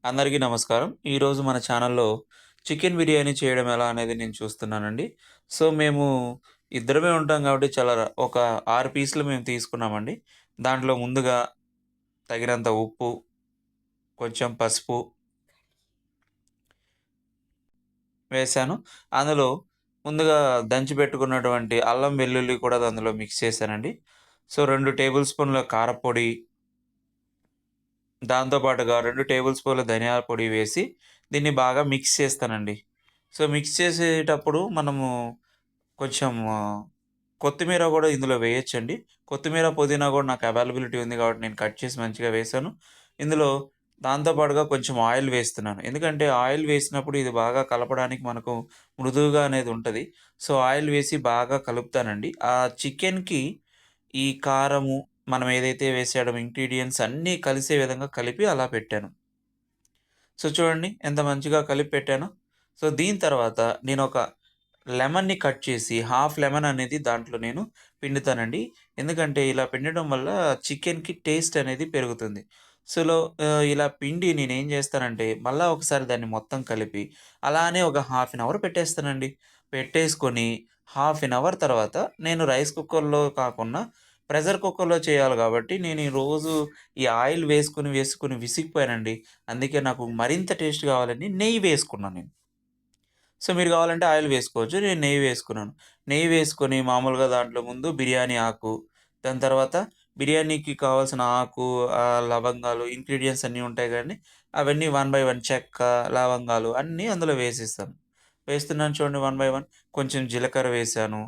అందరికీ నమస్కారం. ఈరోజు మన ఛానల్‌లో చికెన్ బిర్యానీ చేయడం ఎలా అనేది నేను చూస్తున్నానండి. సో, మేము ఇద్దరమే ఉంటాం కాబట్టి ఒక 6 పీసులు మేము తీసుకున్నామండి. దాంట్లో ముందుగా తగినంత ఉప్పు, కొంచెం పసుపు వేశాను. అందులో ముందుగా దంచి పెట్టుకున్నటువంటి అల్లం, వెల్లుల్లి కూడా అందులో మిక్స్ చేశానండి. సో, 2 టేబుల్ స్పూన్‌ల కారప్పొడి, దాంతో పాటుగా 2 టేబుల్ స్పూన్‌ల ధనియాల పొడి వేసి దీన్ని బాగా మిక్స్ చేస్తానండి. సో, మిక్స్ చేసేటప్పుడు మనము కొంచెం కొత్తిమీర గూడా ఇందులో వేయొచ్చండి. కొత్తిమీర, పుదీనా గూడా నాకు అవైలబిలిటీ ఉంది గాబట్టి నేను కట్ చేసి మంచిగా వేశాను. ఇందులో దాంతో పాటుగా కొంచెం ఆయిల్ వేస్తున్నాను. ఎందుకంటే ఆయిల్ వేసినప్పుడు ఇది బాగా కలపడానికి మనకు మృదువుగా అనేది ఉంటది. సో, ఆయిల్ వేసి బాగా కలుపుతానండి. ఆ చికెన్‌కి ఈ కారము, మనం ఏదైతే వేసాడో ఇంగ్రీడియెంట్స్ అన్నీ కలిసే విధంగా కలిపి అలా పెట్టాను. సో, చూడండి ఎంత మంచిగా కలిపి పెట్టానో. సో, దీని తర్వాత నేనొక లెమన్‌ని కట్ చేసి హాఫ్ లెమన్ అనేది దాంట్లో నేను పిండుతానండి. ఎందుకంటే ఇలా పిండడం వల్ల చికెన్‌కి టేస్ట్ అనేది పెరుగుతుంది. ఇలా పిండి నేనేం చేస్తానంటే మళ్ళా ఒకసారి దాన్ని మొత్తం కలిపి అలానే ఒక హాఫ్ అన్ అవర్ పెట్టేస్తానండి. పెట్టేసుకొని హాఫ్ అన్ అవర్ తర్వాత నేను రైస్ కుక్కర్‌లో కాకుండా ప్రెషర్ కుక్కర్‌లో చేయాలి కాబట్టి నేను ఈరోజు ఈ ఆయిల్ వేసుకొని, వేసుకొని విసిగిపోయానండి. అందుకే నాకు మరింత టేస్ట్ కావాలని నెయ్యి వేసుకున్నాను నేను. సో, మీరు కావాలంటే ఆయిల్ వేసుకోవచ్చు. నేను నెయ్యి వేసుకున్నాను. నెయ్యి వేసుకొని మామూలుగా దాంట్లో ముందు బిర్యానీ ఆకు, దాని తర్వాత బిర్యానీకి కావాల్సిన ఆకు, లవంగాలు ఇంగ్రీడియెంట్స్ అన్నీ ఉంటాయి కదండీ! అవన్నీ వన్ బై వన్ చెక్క, లవంగాలు అన్నీ అందులో వేసేసాను. వేస్తున్నాను చూడండి వన్ బై వన్. కొంచెం జీలకర్ర వేశాను.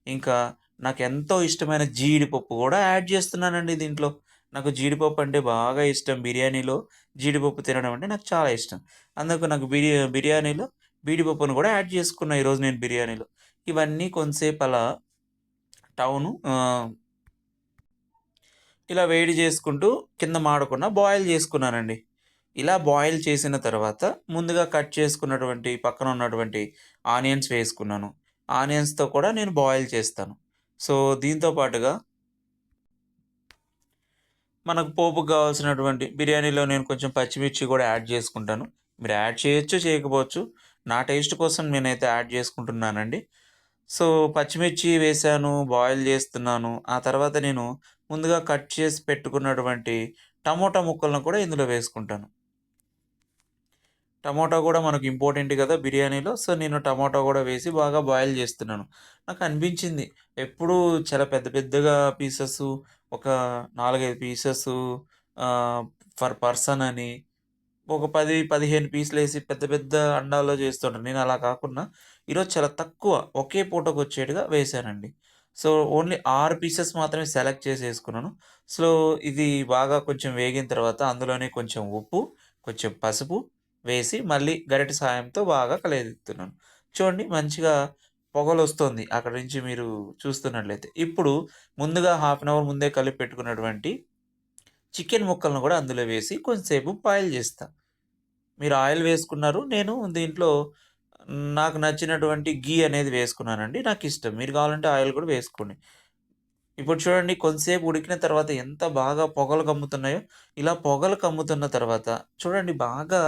ఇంకా నాకెంతో ఇష్టమైన జీడిపప్పు గూడా యాడ్ చేస్తున్నానండి దీంట్లో. నాకు జీడిపప్పు అంటే బాగా ఇష్టం. బిర్యానీలో జీడిపప్పు తినడం అంటే నాకు చాలా ఇష్టం. అందుకు నాకు బిర్యానీలో జీడిపప్పును గూడా యాడ్ చేసుకున్నా ఈరోజు నేను బిర్యానీలో. ఇవన్నీ కొంతసేపు అలా టౌను ఆహ్, ఇలా వేడి చేసుకుంటూ కింద మాడకుండా బాయిల్ చేసుకున్నానండి. ఇలా బాయిల్ చేసిన తర్వాత ముందుగా కట్ చేసుకున్నటువంటి పక్కన ఉన్నటువంటి ఆనియన్స్ వేసుకున్నాను. ఆనియన్స్‌తో కూడా నేను బాయిల్ చేస్తాను. సో, దీంతో పాటుగా మనకు పోపుకు కావాల్సినటువంటి బిర్యానీలో నేను కొంచెం పచ్చిమిర్చి కూడా యాడ్ చేసుకుంటాను. మీరు యాడ్ చేయొచ్చు, చేయకపోవచ్చు. నా టేస్ట్ కోసం నేనైతే యాడ్ చేసుకుంటున్నానండి. సో, పచ్చిమిర్చి వేశాను, బాయిల్ చేస్తున్నాను. ఆ తర్వాత నేను ముందుగా కట్ చేసి పెట్టుకున్నటువంటి టమోటా ముక్కలను కూడా ఇందులో వేసుకుంటాను. టమోటా గూడా మనకు ఇంపార్టెంట్ గదా బిర్యానీలో. సో, నేను టమోటా గూడా వేసి బాగా బాయిల్ జేస్తున్నాను. నాకనిపించింది ఎప్పుడూ చాలా పెద్ద పెద్దగా పీసెసు ఒక 4, 5 పీసెసు ఆహ్, పర్ పర్సన్ అని ఒక 10, 15 పీసులేసి పెద్ద పెద్ద అండాల్లో జేస్తుంటాను. నేను అలా కాకుండా ఈరోజు చాలా తక్కువ ఒకే పూటకొచ్చేట్టుగా వేశానండి. సో, ఓన్లీ 6 పీసెస్ మాత్రమే సెలెక్ట్ చేసేసుకున్నాను. సో, ఇది బాగా కొంచెం వేగిన తర్వాత అందులోనే కొంచెం ఉప్పు, కొంచెం పసుపు వేసి మళ్ళీ గరిటె సాయంతో బాగా కలయతిప్పుతున్నాను. చూడండి మంచిగా పొగలొస్తుంది అక్కడి నుంచి మీరు చూస్తున్నట్లయితే. ఇప్పుడు ముందుగా హాఫ్ అన్ అవర్ ముందే కలిపి పెట్టుకున్నటువంటి చికెన్ ముక్కలను గూడా అందులో వేసి కొంచెంసేపు బాయిల్ జేస్తా. మీరు ఆయిల్ వేసుకున్నారు. నేను దీంట్లో నాకు నచ్చినటువంటి ఘీ అనేది వేసుకున్నానండి. నాకిష్టం. మీరు కావాలంటే ఆయిల్ కూడా వేసుకోండి. ఇప్పుడు చూడండి కొంతసేపు ఉడికిన తర్వాత ఎంత బాగా పొగలు కమ్ముతున్నాయో, ఇలా పొగలు కమ్ముతున్న తర్వాత చూడండి బాగా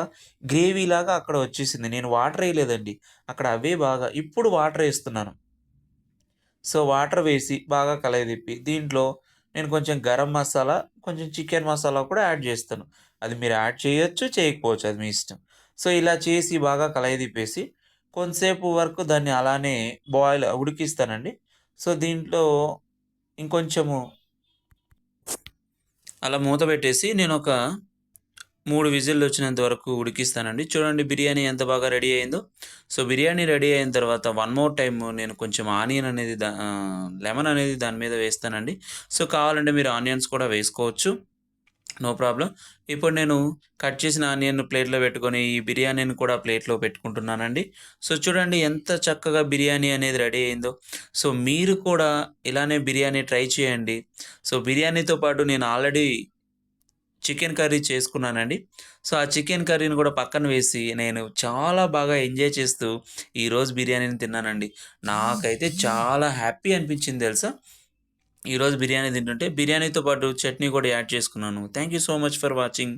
గ్రేవీలాగా అక్కడ వచ్చేసింది. నేను వాటర్ ఎయలేదండి. అక్కడ అవే బాగా ఇప్పుడు వాటరేస్తున్నాను. సో, వాటర్ వేసి బాగా కలయతిప్పి దీంట్లో నేను కొంచెం గరం మసాలా, కొంచెం చికెన్ మసాలా కూడా యాడ్ జేస్తాను. అది మీరు యాడ్ చేయొచ్చు, చేయకపోవచ్చు అది మీ ఇష్టం. సో, ఇలా చేసి బాగా కలయతిప్పేసి కొంతసేపు వరకు దాన్ని అలానే ఉడికిస్తానండి. సో, దీంట్లో ఇంకొంచెము అలా మూత పెట్టేసి నేనొక 3 విజిల్లొచ్చినంత వరకు ఉడికిస్తానండి. చూడండి బిర్యానీ ఎంత బాగా రెడీ అయిందో. సో, బిర్యానీ రెడీ అయిన తర్వాత వన్ మోర్ టైమ్ నేను కొంచెం లెమన్ అనేది దాని మీద వేస్తానండి. సో, కావాలంటే మీరు ఆనియన్స్ కూడా వేసుకోవచ్చు. No problem. ఇప్పుడు నేను కట్ చేసిన ఆనియన్ ప్లేట్‌లో పెట్టుకొని, ఈ బిర్యానీని కూడా ప్లేట్‌లో పెట్టుకుంటున్నానండి. సో, చూడండి ఎంత చక్కగా బిర్యానీ అనేది రెడీ అయిందో. సో, మీరు కూడా ఇలానే బిర్యానీ ట్రై చేయండి. సో, బిర్యానీతో పాటు నేను ఆల్రెడీ చికెన్ కర్రీ చేసుకున్నానండి. సో, ఆ చికెన్ కర్రీని కూడా పక్కన వేసి నేను చాలా బాగా ఎంజాయ్ చేస్తూ ఈరోజు బిర్యానీని తిన్నానండి. నాకైతే చాలా హ్యాపీ అనిపించింది తెలుసా! ఈరోజు బిర్యానీ తింటుంటే బిర్యానీతో పాటు చట్నీ కూడా యాడ్ చేసుకున్నాను. Thank you so much for watching.